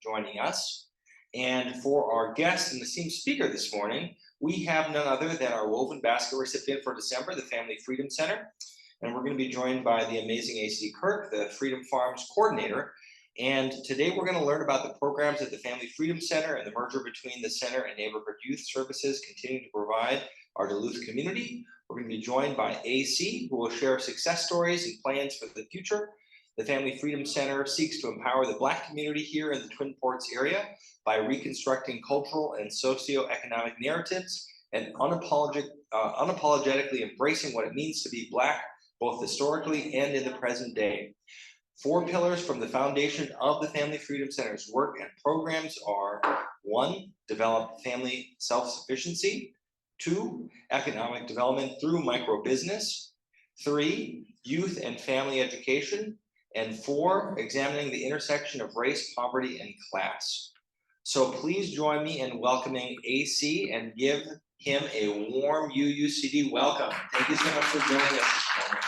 joining us. And for our guest and esteemed speaker this morning, we have none other than our woven basket recipient for December, the Family Freedom Center. And we're going to be joined by the amazing AC Kirk, the Freedom Farms coordinator. And today we're going to learn about the programs at the Family Freedom Center and the merger between the center and neighborhood youth services continue to provide our Duluth community. We're going to be joined by AC, who will share success stories and plans for the future. The Family Freedom Center seeks to empower the Black community here in the Twin Ports area by reconstructing cultural and socioeconomic narratives and unapologetically embracing what it means to be Black, both historically and in the present day. 4 pillars from the foundation of the Family Freedom Center's work and programs are: 1, develop family self-sufficiency; 2, economic development through micro-business; 3, youth and family education; and 4, examining the intersection of race, poverty, and class. So please join me in welcoming AC and give him a warm UUCD welcome. Thank you so much for joining us this morning.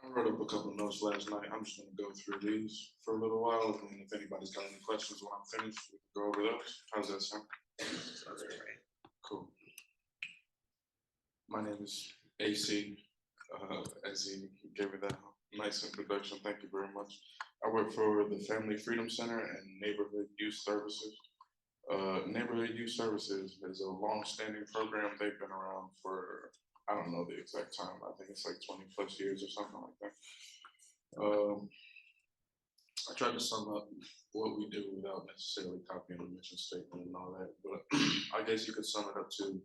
I wrote up a couple of notes last night. I'm just going to go through these for a little while, and if anybody's got any questions when I'm finished, we can go over those. How's that sound? Sounds great. Cool. My name is AC. As he gave me that nice introduction, thank you very much. I work for the Family Freedom Center and Neighborhood Youth Services. Neighborhood Youth Services is a long-standing program. They've been around for, I don't know the exact time. I think it's like 20 plus years or something like that. I tried to sum up what we do without necessarily copying the mission statement and all that, but I guess you could sum it up to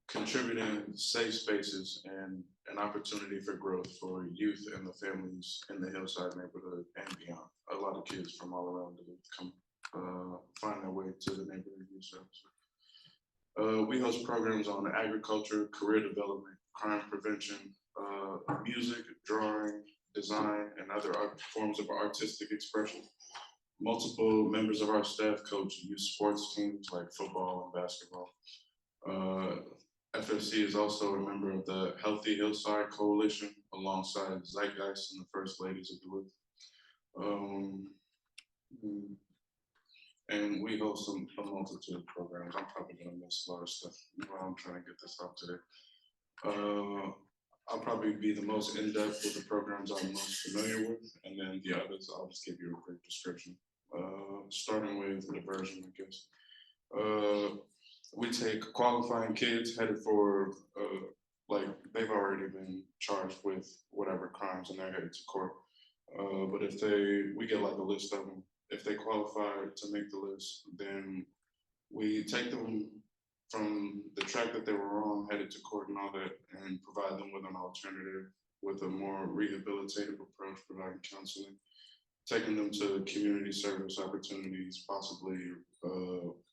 contributing safe spaces and an opportunity for growth for youth and the families in the Hillside neighborhood and beyond. A lot of kids from all around Duluth come find their way to the neighborhood youth service. We host programs on agriculture, career development, crime prevention, music, drawing, design, and other forms of artistic expression. Multiple members of our staff coach youth sports teams like football and basketball. FFC is also a member of the Healthy Hillside Coalition alongside Zeitgeist and the First Ladies of Duluth. And we host a multitude of programs. I'm probably gonna miss a lot of stuff while I'm trying to get this out today. I'll probably be the most in-depth with the programs I'm most familiar with, and then the others, I'll just give you a quick description. Starting with diversion, I guess. We take qualifying kids headed for, like they've already been charged with whatever crimes and they're headed to court. But if we get like a list of them. If they qualify to make the list, then we take them from the track that they were on, headed to court and all that, and provide them with an alternative, with a more rehabilitative approach, providing counseling, taking them to community service opportunities, possibly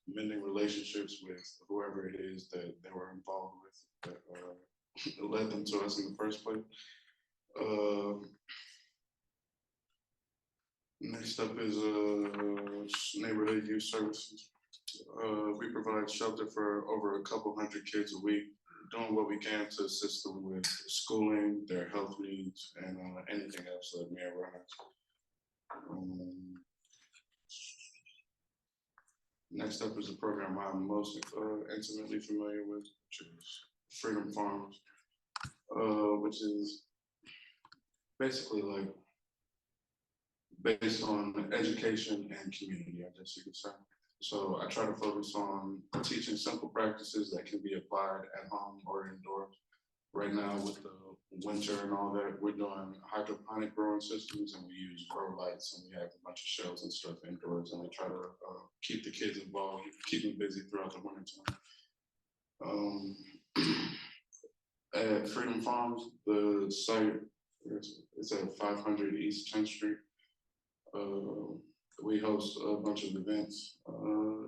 mending relationships with whoever it is that they were involved with that led them to us in the first place. Next up is neighborhood youth services. We provide shelter for over a couple hundred kids a week, doing what we can to assist them with schooling, their health needs, and anything else that may arise. Next up is a program I'm most intimately familiar with, which is Freedom Farms, which is basically like based on education and community, I guess you could say. So I try to focus on teaching simple practices that can be applied at home or indoors. Right now with the winter and all that, we're doing hydroponic growing systems, and we use grow lights, and we have a bunch of shells and stuff indoors, and we try to keep the kids involved, keep them busy throughout the winter time. At Freedom Farms, the site is at 500 East 10th Street. We host a bunch of events,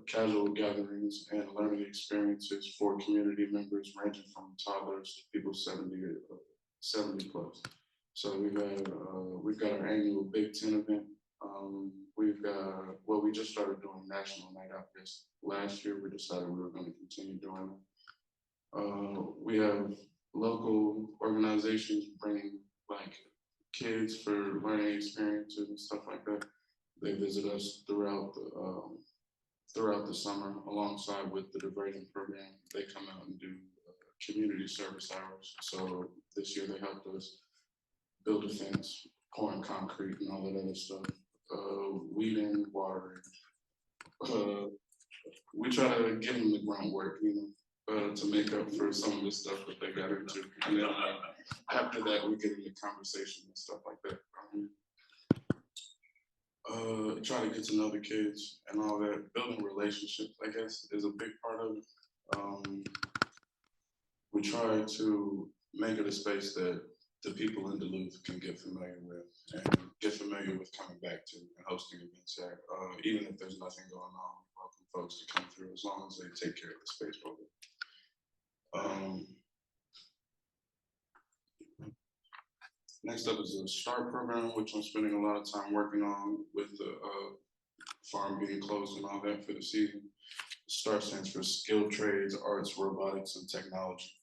casual gatherings, and learning experiences for community members ranging from toddlers to people 70 plus. So we've got our annual Big Ten event. We just started doing National Night Out this last year. We decided we were going to continue doing it. We have local organizations bringing like kids for learning experiences and stuff like that. They visit us throughout the summer, alongside with the diversion program. They come out and do community service hours. So this year they helped us build a fence, pouring concrete and all that other stuff, weeding, watering. We try to give them the groundwork, to make up for some of the stuff that they got into. And then after that, we get into conversation and stuff like that. Try to get to know the kids and all that. Building relationships, I guess, is a big part of it. We try to make it a space that the people in Duluth can get familiar with and get familiar with coming back to and hosting events there. Even if there's nothing going on, we welcome folks to come through as long as they take care of the space program. Next up is the START program, which I'm spending a lot of time working on with the farm being closed and all that for the season. START stands for Skilled Trades, Arts, Robotics, and Technology.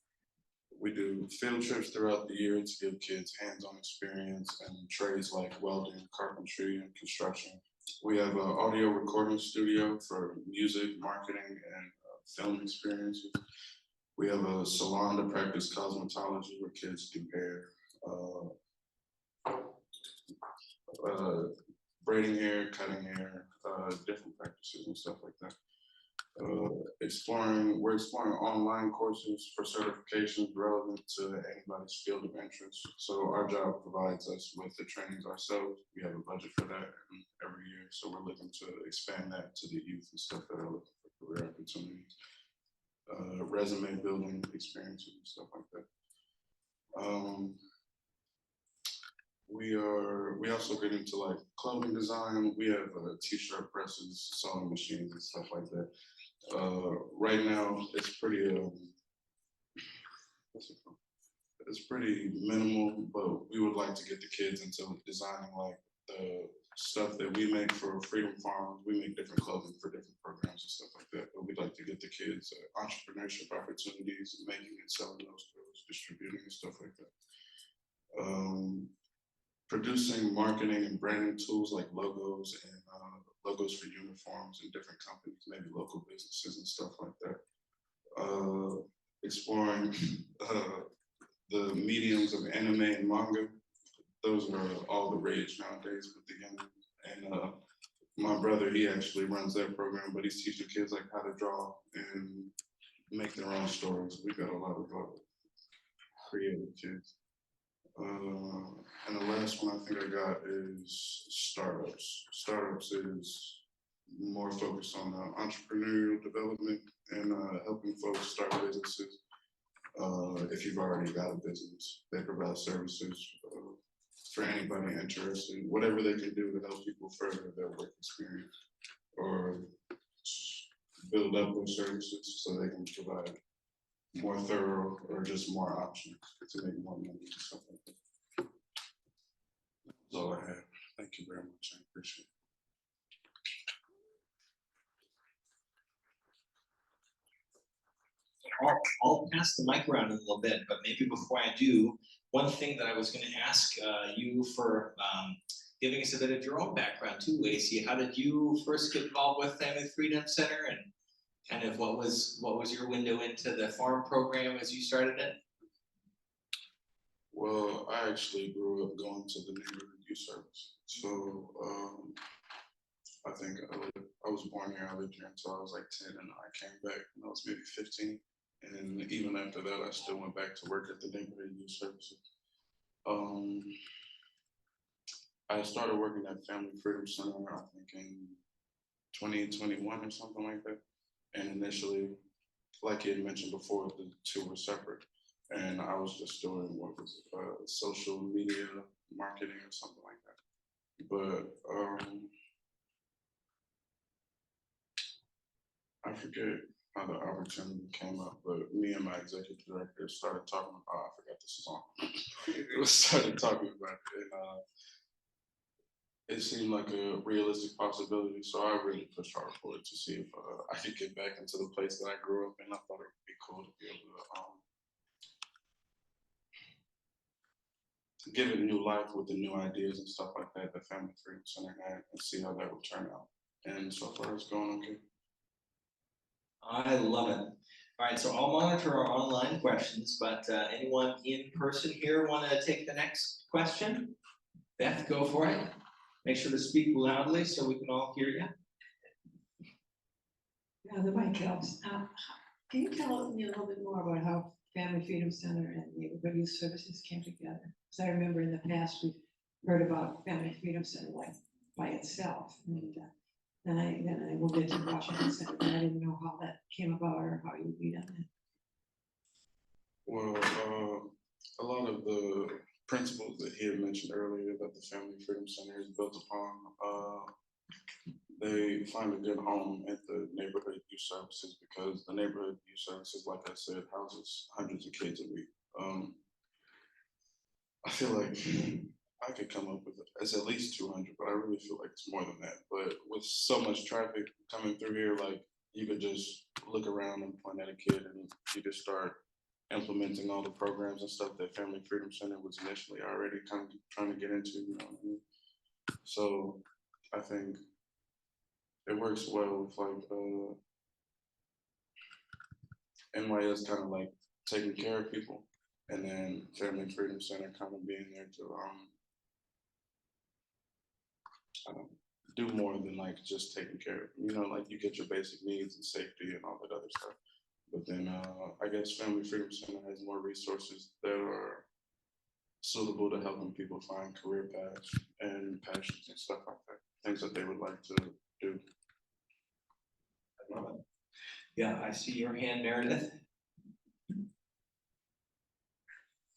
We do field trips throughout the year to give kids hands-on experience in trades like welding, carpentry, and construction. We have an audio recording studio for music, marketing, and film experiences. We have a salon to practice cosmetology where kids do hair, braiding hair, cutting hair, different practices and stuff like that. We're exploring online courses for certifications relevant to anybody's field of interest. So our job provides us with the trainings ourselves. We have a budget for that every year. So we're looking to expand that to the youth and stuff that are looking for career opportunities, resume building experiences and stuff like that. We also get into like clothing design. We have t-shirt presses, sewing machines and stuff like that. Right now it's pretty minimal, but we would like to get the kids into designing like the stuff that we make for Freedom Farms. We make different clothing for different programs and stuff like that, but we'd like to get the kids entrepreneurship opportunities, making and selling those clothes, distributing and stuff like that. Producing marketing and branding tools like logos and logos for uniforms in different companies, maybe local businesses and stuff like that. Exploring the mediums of anime and manga. Those are all the rage nowadays with the young. And my brother, he actually runs that program, but he's teaching kids like how to draw and make their own stories. We got a lot of creative kids. And the last one I think I got is startups. Startups is more focused on entrepreneurial development and helping folks start businesses. If you've already got a business, they provide services for anybody interested, whatever they can do to help people further their work experience or build up their services so they can provide more thorough or just more options to make more money and stuff like that. That's all I have. Thank you very much. I appreciate it. I'll pass the mic around a little bit, but maybe before I do, one thing that I was going to ask you for giving us a bit of your own background too, AC. How did you first get involved with Family Freedom Center, and kind of what was your window into the farm program as you started it? Well, I actually grew up going to the neighborhood youth service. So I think I was born here. I lived here until I was like 10, and I came back when I was maybe 15. And even after that, I still went back to work at the neighborhood youth services. I started working at Family Freedom Center, I think in 2021 or something like that. And initially, like you had mentioned before, the two were separate. And I was just doing what was social media marketing or something like that. But I forget how the opportunity came up, but me and my executive director started talking about, I forgot this is on. We started talking about it, and it seemed like a realistic possibility. So I really pushed hard for it to see if I could get back into the place that I grew up in. I thought it would be cool to be able give it new life with the new ideas and stuff like that the Family Freedom Center had, and see how that would turn out. And so far, it's going okay. I love it. All right, so I'll monitor our online questions, but anyone in person here want to take the next question? Beth, go for it. Make sure to speak loudly so we can all hear you. Yeah, the mic helps. Can you tell me a little bit more about how Family Freedom Center and Neighborhood Youth Services came together? Because I remember in the past we've heard about Family Freedom Center like by itself, and then I moved into Washington Center, and I didn't know how that came about or how you lead on it. Well, a lot of the principles that he had mentioned earlier that the Family Freedom Center is built upon, they find a good home at the Neighborhood Youth Services, because the Neighborhood Youth Services, like I said, houses hundreds of kids a week. I feel like I could come up with it's at least 200, but I really feel like it's more than that. But with so much traffic coming through here, like you could just look around and point at a kid and you just start implementing all the programs and stuff that Family Freedom Center was initially already kind of trying to get into, you know what I mean? So I think it works well with like NYS kind of like taking care of people, and then Family Freedom Center kind of being there to do more than like just taking care of, you know, like you get your basic needs and safety and all that other stuff. But then I guess Family Freedom Center has more resources that are suitable to helping people find career paths and passions and stuff like that, things that they would like to do. I love it. Yeah, I see your hand, Meredith.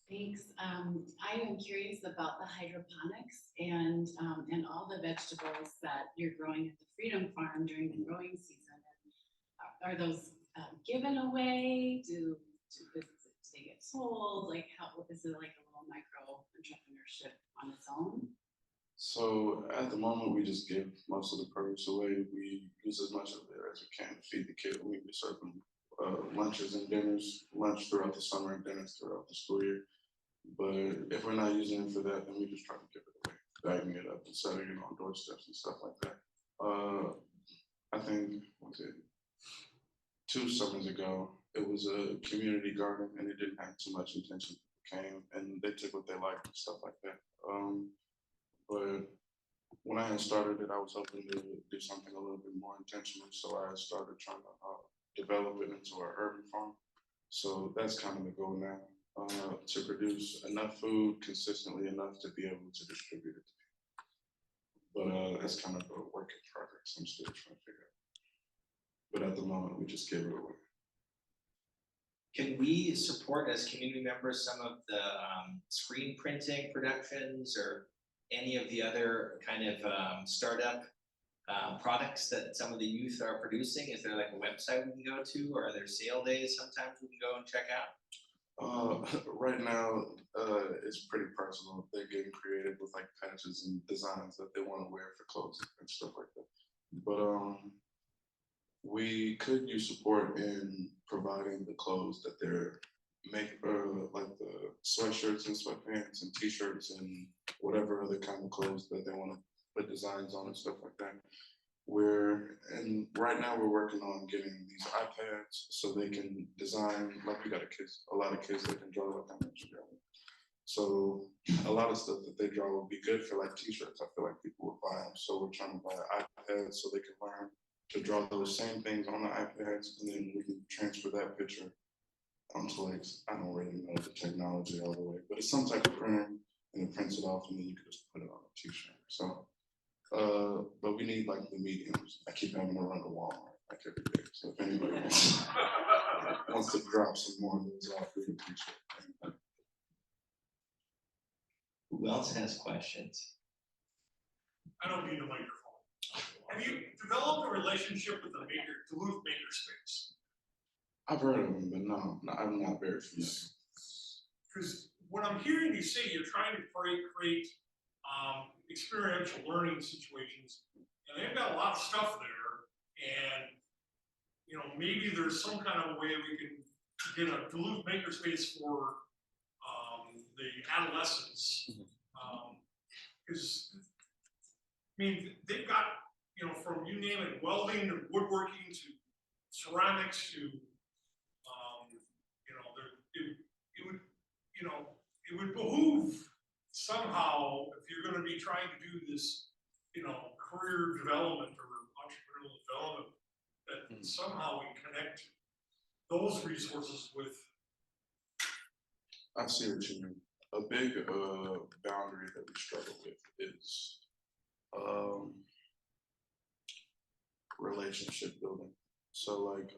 Thanks. I am curious about the hydroponics and all the vegetables that you're growing at the Freedom Farm during the growing season. Are those given away? Do they get sold? Like, how is it like a little micro entrepreneurship on its own? So at the moment, we just give most of the produce away. We use as much of it as we can to feed the kids. We serve them lunches and dinners, lunch throughout the summer and dinners throughout the school year. But if we're not using it for that, then we just try to give it away, bagging it up and setting it on doorsteps and stuff like that. I think, was it 2 summers ago, it was a community garden and it didn't have too much intention. People came and they took what they liked and stuff like that. But when I had started it, I was hoping to do something a little bit more intentional. So I started trying to develop it into an urban farm. So that's kind of the goal now. To produce enough food consistently enough to be able to distribute it to people. But that's kind of a work in progress. I'm still trying to figure out. But at the moment, we just give it away. Can we support as community members some of the screen printing productions or any of the other kind of startup products that some of the youth are producing? Is there like a website we can go to, or are there sale days sometimes we can go and check out? Right now, it's pretty personal. They're getting creative with like patches and designs that they want to wear for clothes and stuff like that. But we could use support in providing the clothes that they're making, like the sweatshirts and sweatpants and t-shirts and whatever other kind of clothes that they want to put designs on and stuff like that. Right now we're working on getting these iPads so they can design, like we got a lot of kids that can draw like I mentioned earlier. So a lot of stuff that they draw would be good for like t-shirts. I feel like people would buy them. So we're trying to buy iPads so they can learn to draw those same things on the iPads, and then we can transfer that picture onto like, I don't really know the technology all the way, but it's some type of printer and it prints it off and then you can just put it on a t-shirt. So but we need like the mediums. I keep having to run to Walmart like every day. So if anybody wants to drop some more of those off, we appreciate it. Who else has questions? I don't need a microphone. Have you developed a relationship with the Duluth Makerspace? I've heard of them, but no, I'm not very familiar. Because what I'm hearing you say, you're trying to create experiential learning situations, and they've got a lot of stuff there, and you know, maybe there's some kind of way we can get a Duluth Makerspace for the adolescents. Because, I mean, they've got, you know, from you name it, welding to woodworking to ceramics to, you know, it would, you know, it would behoove somehow, if you're gonna be trying to do this, you know, career development or entrepreneurial development, that somehow we connect those resources with. I see what you mean. A big boundary that we struggle with is relationship building. So like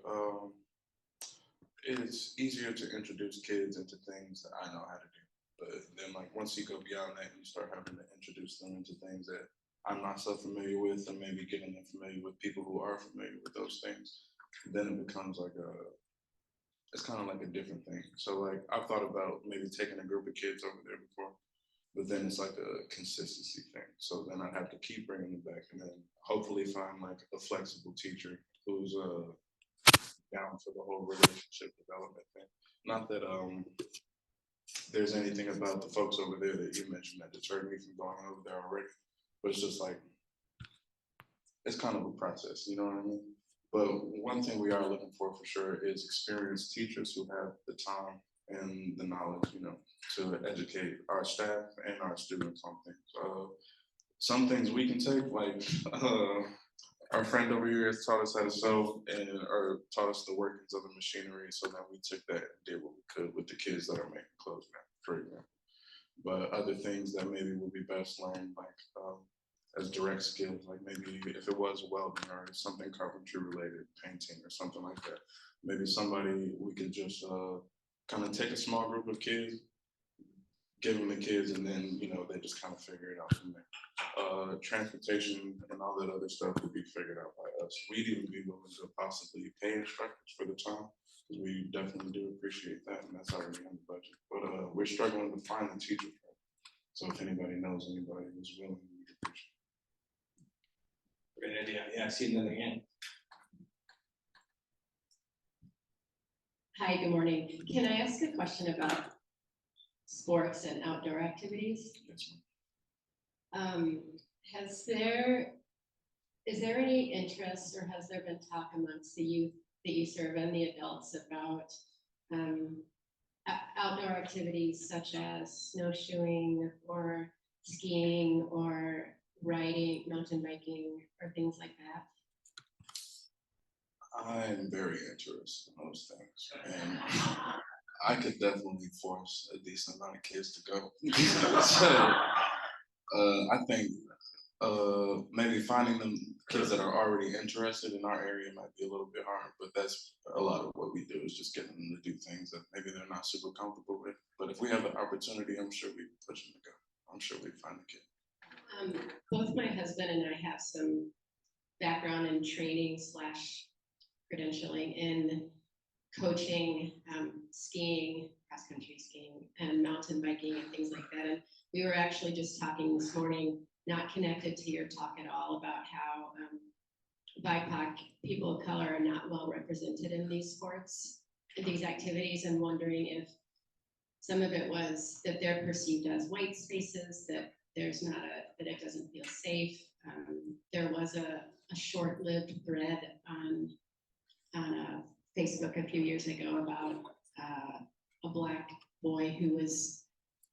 it's easier to introduce kids into things that I know how to do. But then like once you go beyond that, you start having to introduce them into things that I'm not so familiar with, and maybe getting them familiar with people who are familiar with those things. Then it becomes like it's kind of like a different thing. So like I've thought about maybe taking a group of kids over there before, but then it's like a consistency thing. So then I'd have to keep bringing them back, and then hopefully find like a flexible teacher who's down for the whole relationship development thing. Not that there's anything about the folks over there that you mentioned that deterred me from going over there already, but it's just like it's kind of a process, you know what I mean? But one thing we are looking for sure is experienced teachers who have the time and the knowledge, you know, to educate our staff and our students on things. Some things we can take, like our friend over here has taught us how to sew or taught us the workings of the machinery. So then we took that and did what we could with the kids that are making clothes now, for example. But other things that maybe would be best learned, like as direct skills, like maybe if it was welding or something carpentry related, painting or something like that. Maybe somebody we could just kind of take a small group of kids, give them the kids, and then, you know, they just kind of figure it out from there. Transportation and all that other stuff would be figured out by us. We'd even be willing to possibly pay instructors for the time, because we definitely do appreciate that, and that's already on the budget. But we're struggling to find the teacher. So if anybody knows anybody who's willing, we'd appreciate it. Great idea. Yeah, I see another hand. Hi, good morning. Can I ask a question about sports and outdoor activities? Yes, Is there any interest, or has there been talk amongst the youth that you serve and the adults about outdoor activities such as snowshoeing or skiing or riding, mountain biking, or things like that? I'm very interested in those things, and I could definitely force a decent amount of kids to go. So I think maybe finding them kids that are already interested in our area might be a little bit hard, but that's a lot of what we do, is just getting them to do things that maybe they're not super comfortable with. But if we have the opportunity, I'm sure we push them to go. I'm sure we'd find a kid. Both my husband and I have some background in training / credentialing in coaching, skiing, cross-country skiing, and mountain biking and things like that. And we were actually just talking this morning, not connected to your talk at all, about how BIPOC people of color are not well represented in these sports, in these activities, and wondering if some of it was that they're perceived as white spaces, that there's not that it doesn't feel safe. There was a short-lived thread on Facebook a few years ago about a Black boy who was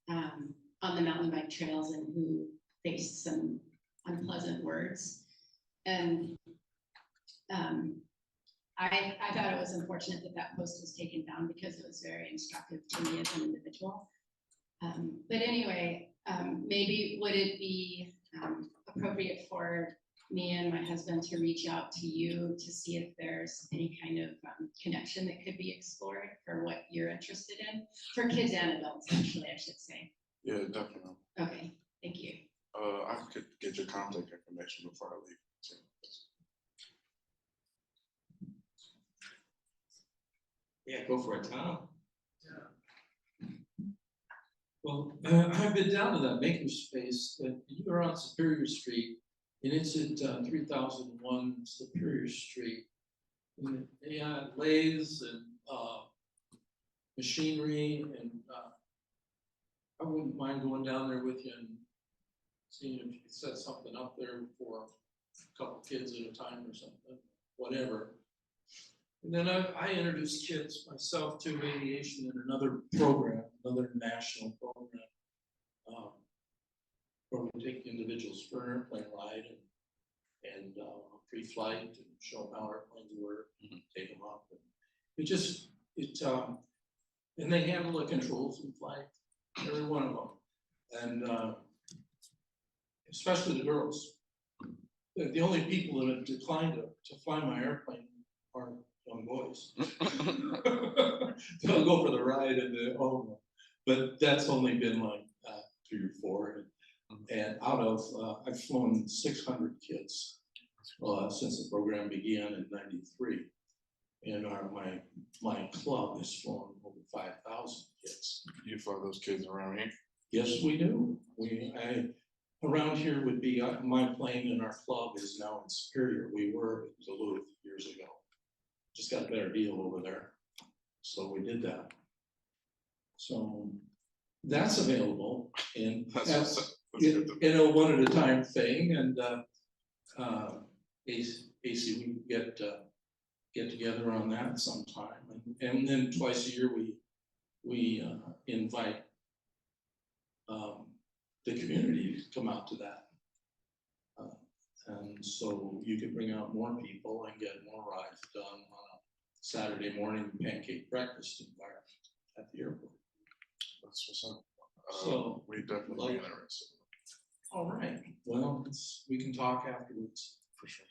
on the mountain bike trails and who faced some unpleasant words. And I thought it was unfortunate that post was taken down, because it was very instructive to me as an individual. But anyway, maybe would it be appropriate for me and my husband to reach out to you to see if there's any kind of connection that could be explored for what you're interested in, for kids and adults, actually, I should say. Yeah, definitely. Okay, thank you. I could get your contact information before I leave. So. Yeah, go for it, Tom. Well, I've been down to that makerspace, you're on Superior Street, and it's at 3001 Superior Street. And they had lathes and machinery and I wouldn't mind going down there with you and seeing if you could set something up there for a couple kids at a time or something, whatever. And then I introduced kids myself to aviation in another program, another national program, where we take individuals for an airplane ride and pre-flight and show them how airplanes work, and take them up. And they handle the controls in flight, every one of them. And especially the girls. The only people that have declined to fly my airplane are young boys. They'll go for the ride and but that's only been like 3 or 4. And out of, I've flown 600 kids since the program began in '93. And my club has flown over 5,000 kids. You fly those kids around here? Yes, we do. Around here would be, my plane in our club is now in Superior. We were in Duluth years ago. Just got a better deal over there. So we did that. So that's available and that's a one at a time thing. And AC, we can get together on that sometime. And then twice a year we invite the community to come out to that. And so you could bring out more people and get more rides done on a Saturday morning pancake breakfast environment at the airport. That's what's up. So, We definitely be interested. All right, well, we can talk afterwards. For sure.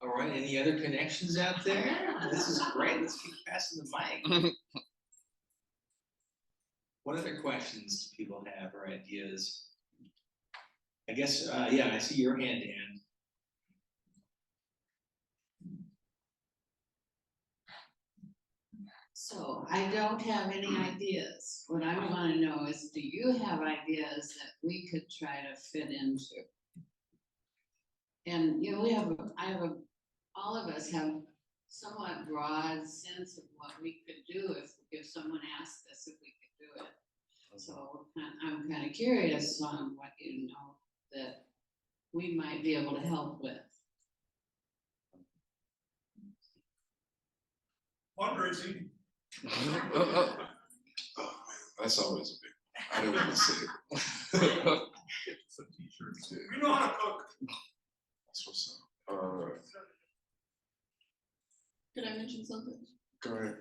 All right, any other connections out there? This is great, let's keep passing the mic. What other questions do people have or ideas? I guess, yeah, I see your hand, Dan. So I don't have any ideas. What I want to know is, do you have ideas that we could try to fit into? And, you know, all of us have somewhat broad sense of what we could do if someone asked us if we could do it. So I'm kind of curious on what you know that we might be able to help with. Fundraising. That's always a big. I didn't want to say it. Some t-shirts. We know how to cook. That's what's up. Can I mention something? Go ahead.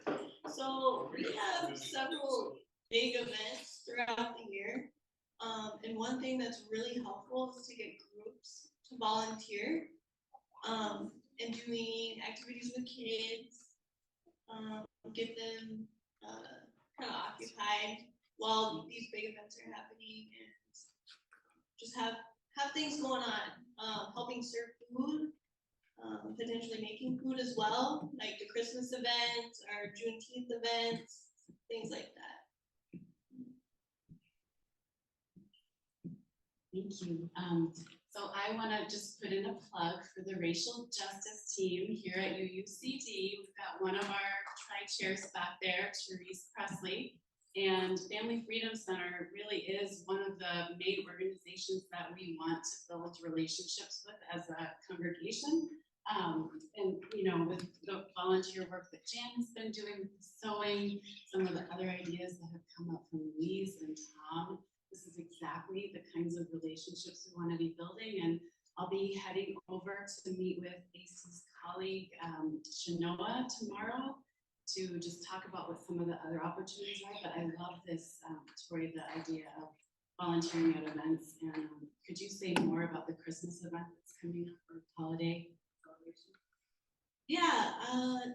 So we have several big events throughout the year. And one thing that's really helpful is to get groups to volunteer and doing activities with kids, get them kind of occupied while these big events are happening, and just have things going on, helping serve food, potentially making food as well, like the Christmas events or Juneteenth events, things like that. Thank you. So I want to just put in a plug for the racial justice team here at UUCD. We've got one of our tri-chairs back there, Therese Presley, and Family Freedom Center really is one of the main organizations that we want to build relationships with as a congregation. And you know, with the volunteer work that Jan has been doing with the sewing, some of the other ideas that have come up from Louise and Tom, this is exactly the kinds of relationships we want to be building. And I'll be heading over to meet with AC's colleague, Shanoa, tomorrow to just talk about what some of the other opportunities are. But I love this, Tori, the idea of volunteering at events. And could you say more about the Christmas event that's coming up or holiday celebration? Yeah,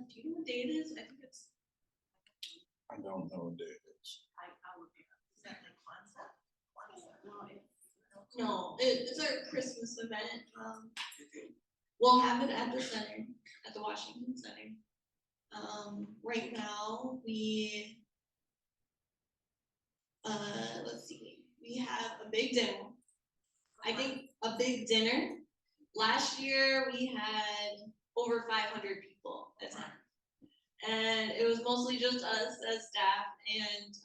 do you know what day it is? I think it's. I don't know what day it is. I'll look it up. Is that like Kwanzaa? No, It's our Christmas event. We'll have it at the center, at the Washington Center. Right now, let's see, we have a big dinner. I think a big dinner. Last year, we had over 500 people attend. And it was mostly just us as staff and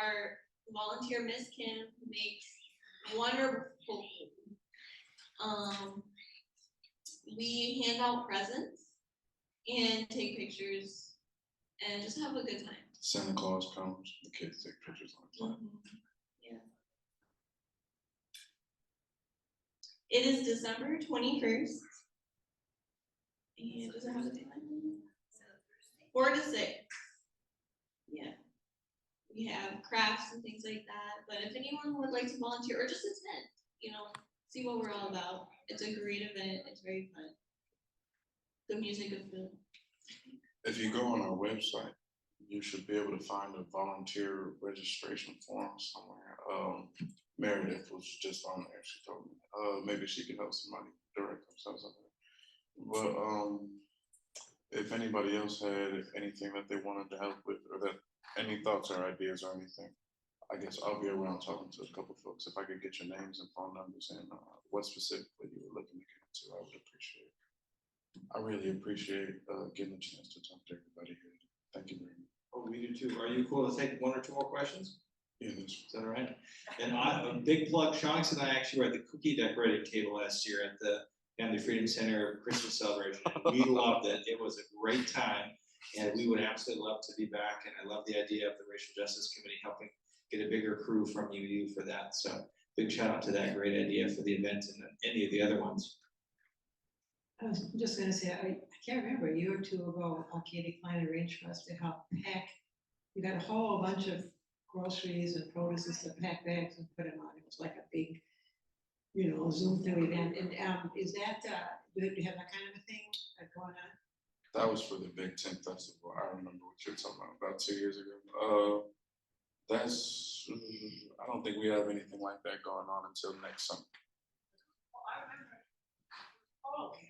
our volunteer Miss Kim makes wonderful food. We hand out presents and take pictures and just have a good time. Santa Claus comes, the kids take pictures on time. Yeah. It is December 21st. And does it have a date? 4 to 6. Yeah. We have crafts and things like that, but if anyone would like to volunteer or just attend, you know, see what we're all about. It's a great event, it's very fun. The music is good. If you go on our website, you should be able to find a volunteer registration form somewhere. Meredith was just on there, she told me, maybe she can help somebody direct themselves on there. But, if anybody else had anything that they wanted to help with, or that any thoughts or ideas or anything, I guess I'll be around talking to a couple folks. If I could get your names and phone numbers and what specifically you were looking to get into, I would appreciate it. I really appreciate getting a chance to talk to everybody here. Thank you very much. Oh, we do too. Are you cool to take 1 or 2 more questions? Yes. Is that all right? And a big plug, Shanks and I actually were at the cookie decorating table last year at the Family Freedom Center Christmas celebration. We loved it. It was a great time. And we would absolutely love to be back. And I love the idea of the Racial Justice Committee helping get a bigger crew from UU for that. So big shout out to that great idea for the event and any of the other ones. I was just gonna say, I can't remember, a year or two ago, Katie Klein arranged for us to help pack. We got a whole bunch of groceries and produce to pack bags and put them on. It was like a big, you know, Zoom thing event. And is that, do you have that kind of a thing going on? That was for the Big Ten Festival. I remember what you're talking about 2 years ago. That's, I don't think we have anything like that going on until next summer. Oh, I remember. Oh, okay.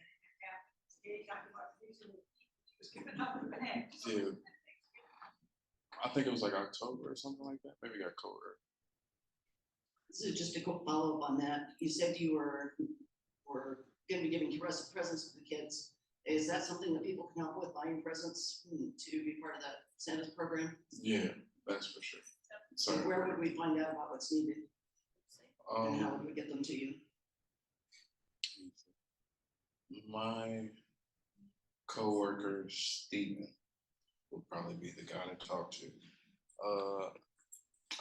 Yeah. I think it was like October or something like that. Maybe it got colder. So just a quick follow-up on that, you said you were gonna be giving presents to the kids. Is that something that people can help with, buying presents to be part of that Santa's program? Yeah, that's for sure. So where would we find out about what's needed? And how Um, would we get them to you? my coworker, Steven, will probably be the guy to talk to.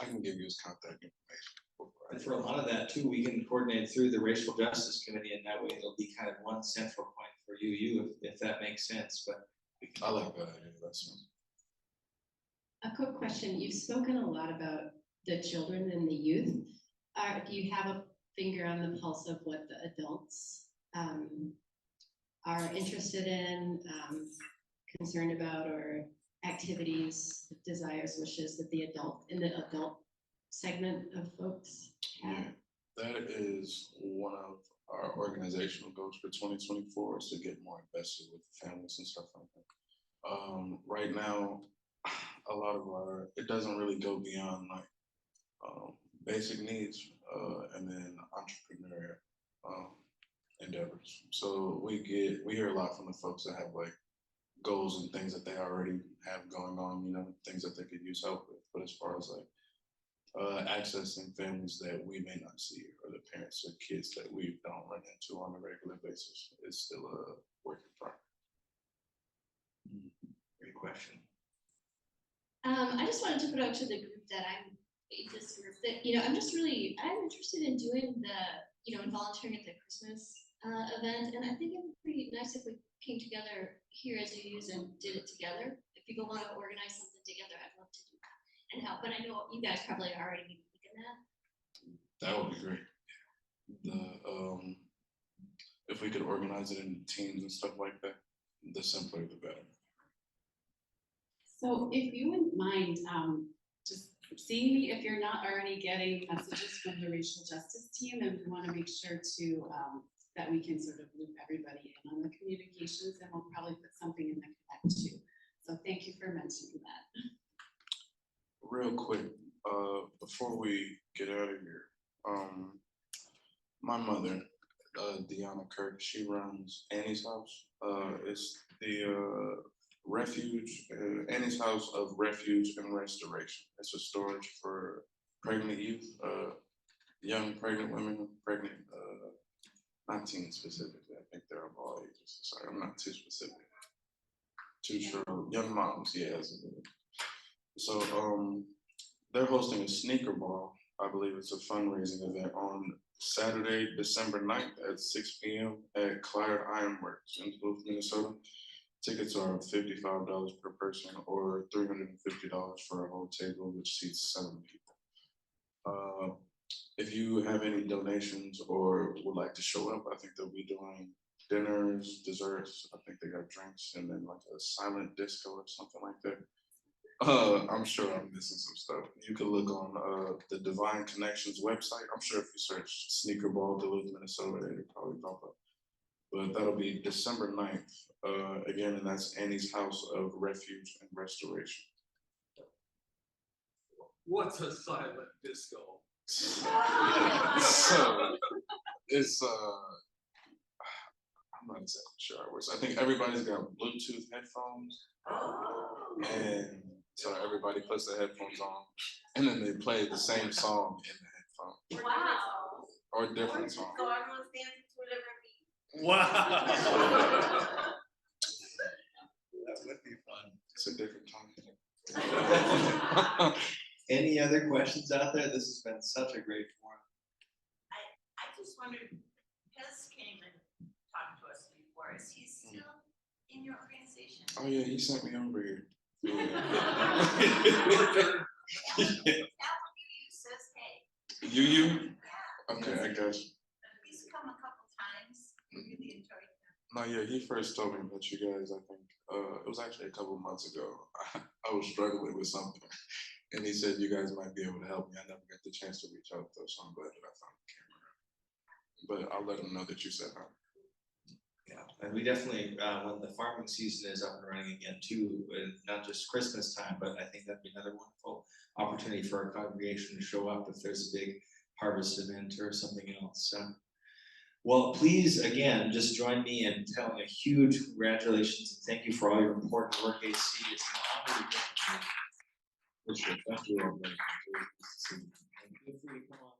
I can give you his contact information. And for a lot of that too, we can coordinate through the Racial Justice Committee, and that way it'll be kind of one central point for UU, if that makes sense. But I like that idea. That's A quick question, you've spoken a lot about the children and the youth. Do you have a finger on the pulse of what the adults are interested in, concerned about, or activities, desires, wishes that the adult segment of folks have? yeah. That is one of our organizational goals for 2024 is to get more invested with families and stuff like that. Right now, a lot of it doesn't really go beyond like basic needs and then entrepreneurial endeavors. So we hear a lot from the folks that have like goals and things that they already have going on, you know, things that they could use help with. But as far as like accessing families that we may not see, or the parents or kids that we don't run into on a regular basis, is still a work in progress. great question. I just wanted to put out to the group that this group that, you know, I'm interested in doing and volunteering at the Christmas event. And I think it would be pretty nice if we came together here as UUs and did it together. If people want to organize something together, I'd love to do that and help. But I know you guys probably are already thinking that. That would be great. If we could organize it in teams and stuff like that, the simpler the better. So if you wouldn't mind, just seeing me if you're not already getting messages from the racial justice team, and we want to make sure to that we can sort of loop everybody in on the communications, and we'll probably put something in the connect too. So thank you for mentioning that. Real quick, before we get out of here, my mother, Deanna Kirk, she runs Annie's House. It's the refuge, Annie's House of Refuge and Restoration. It's a storage for pregnant youth, young pregnant women, pregnant, not teen specifically. I think they're of all ages. Sorry, I'm not too specific. Too sure. Young moms, yes. So they're hosting a sneaker ball. I believe it's a fundraising event on Saturday, December 9th at 6 p.m. at Clyde Ironworks in Duluth, Minnesota. Tickets are $55 per person or $350 for a whole table, which seats 7 people. If you have any donations or would like to show up, I think they'll be doing dinners, desserts. I think they got drinks and then like a silent disco or something like that. I'm sure I'm missing some stuff. You can look on the Divine Connections website. I'm sure if you search Sneaker Ball Duluth, Minnesota, it'll probably pop up. But that'll be December 9th, again, and that's Annie's House of Refuge and Restoration. What's a silent disco? So it's I'm not exactly sure how it works. I think everybody's got Bluetooth headphones, and so everybody puts their headphones on, and then they play the same song in the headphone. Wow. Or different songs. So everyone's dancing to whatever beat. Wow. That would be fun. It's a different time. Any other questions out there? This has been such a great forum. I just wondered, Pez came and talked to us before, is he still in your organization? Oh yeah, he sent me over here. Yeah. Says, hey. You? Okay, I guess. He's come a couple times, we really enjoyed him. No, yeah, he first told me about you guys, I think, it was actually a couple months ago. I was struggling with something, and he said you guys might be able to help me. I never got the chance to reach out though, so I'm glad that I found the camera. But I'll let him know that you said hi. Yeah, and we definitely, when the farming season is up and running again too, not just Christmas time, but I think that'd be another wonderful opportunity for our congregation to show up if there's a big harvest event or something else. Well, please, again, just join me in telling a huge congratulations and thank you for all your important work, AC. It's an honor to get from you. For sure. Thank you all very much. Feel free to come on.